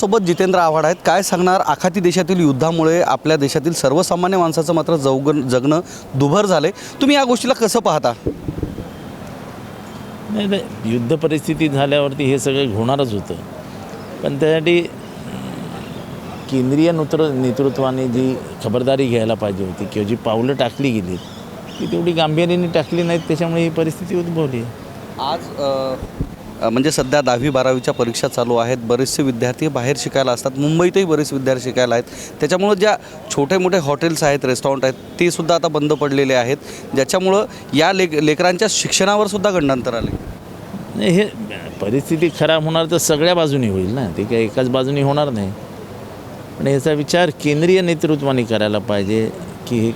सोबत जितेंद्र आव्हाड आहेत. काय सांगणार आखाती देशातील युद्धामुळे आपल्या देशातील सर्वसामान्य माणसाचं मात्र जगणं दुभर झाले. तुम्ही या गोष्टीला कसं पाहता? नाही, युद्ध परिस्थिती झाल्यावरती हे सगळं होणारच होतं, पण त्यासाठी केंद्रीय नेतृत्वाने जी खबरदारी घ्यायला पाहिजे होती किंवा जी पावलं टाकली गेली ती तेवढी गांभीर्याने टाकली नाहीत, त्याच्यामुळे ही परिस्थिती उद्भवली. आज म्हणजे सध्या 10वी-12वीच्या परीक्षा चालू आहेत. बरेचसे विद्यार्थी बाहेर शिकायला असतात. मुंबईतही बरेच विद्यार्थी शिकायला आहेत. त्याच्यामुळं ज्या छोटे मोठे हॉटेल्स आहेत, रेस्टॉरंट आहेत, ते सुद्धा आता बंद पडलेले आहेत, ज्याच्यामुळं या लेकरांच्या शिक्षणावर सुद्धा गंडांतर आले. नाही, हे परिस्थिती खराब होणार तर सगळ्या बाजूनी होईल ना, ते काही एकाच बाजूनी होणार नाही. पण याचा विचार केंद्रीय नेतृत्वाने करायला पाहिजे की हे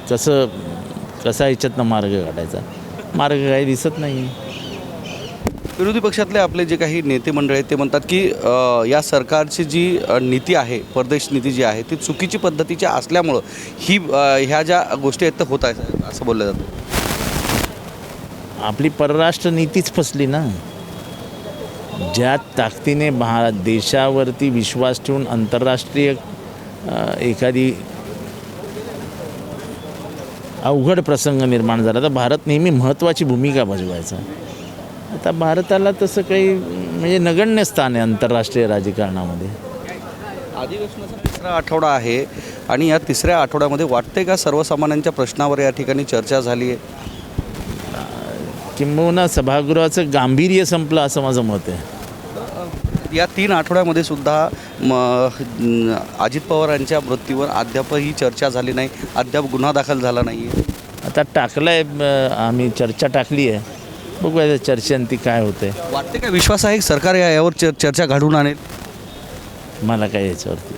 कसा याच्यातनं मार्ग काढायचा. मार्ग काही दिसत नाही. विरोधी पक्षातले आपले जे काही नेते मंडळी आहेत ते म्हणतात की या सरकारची जी नीती आहे, परदेश नीती जी आहे, ती चुकीची पद्धतीची असल्यामुळं ह्या ज्या गोष्टी आहेत त्या होत आहेत असं बोललं जातं. आपली परराष्ट्र नीतीच फसली ना. ज्या ताकदीने देशावरती विश्वास ठेवून आंतरराष्ट्रीय एखादी अवघड प्रसंग निर्माण झाला तर भारत नेहमी महत्त्वाची भूमिका बजवायचा. आता भारताला तसं काही म्हणजे नगण्य स्थान आहे आंतरराष्ट्रीय राजकारणामध्ये. अधिवेशनाचा तिसरा आठवडा आहे आणि या तिसऱ्या आठवड्यामध्ये वाटते का सर्वसामान्यांच्या प्रश्नावर या ठिकाणी चर्चा झाली आहे? किंबहुना सभागृहाचं गांभीर्य संपलं असं माझं मत आहे. या 3 आठवड्यामध्ये सुद्धा अजित पवार यांच्या मृत्यूवर अद्यापही चर्चा झाली नाही, अद्याप गुन्हा दाखल झाला नाही आहे. आता टाकलं आहे, आम्ही चर्चा टाकली आहे, बघूया चर्चेंती काय होतं आहे. वाटते का विश्वास आहे सरकार यावर चर्चा घडवून आणेल? मला काय याच्यावरती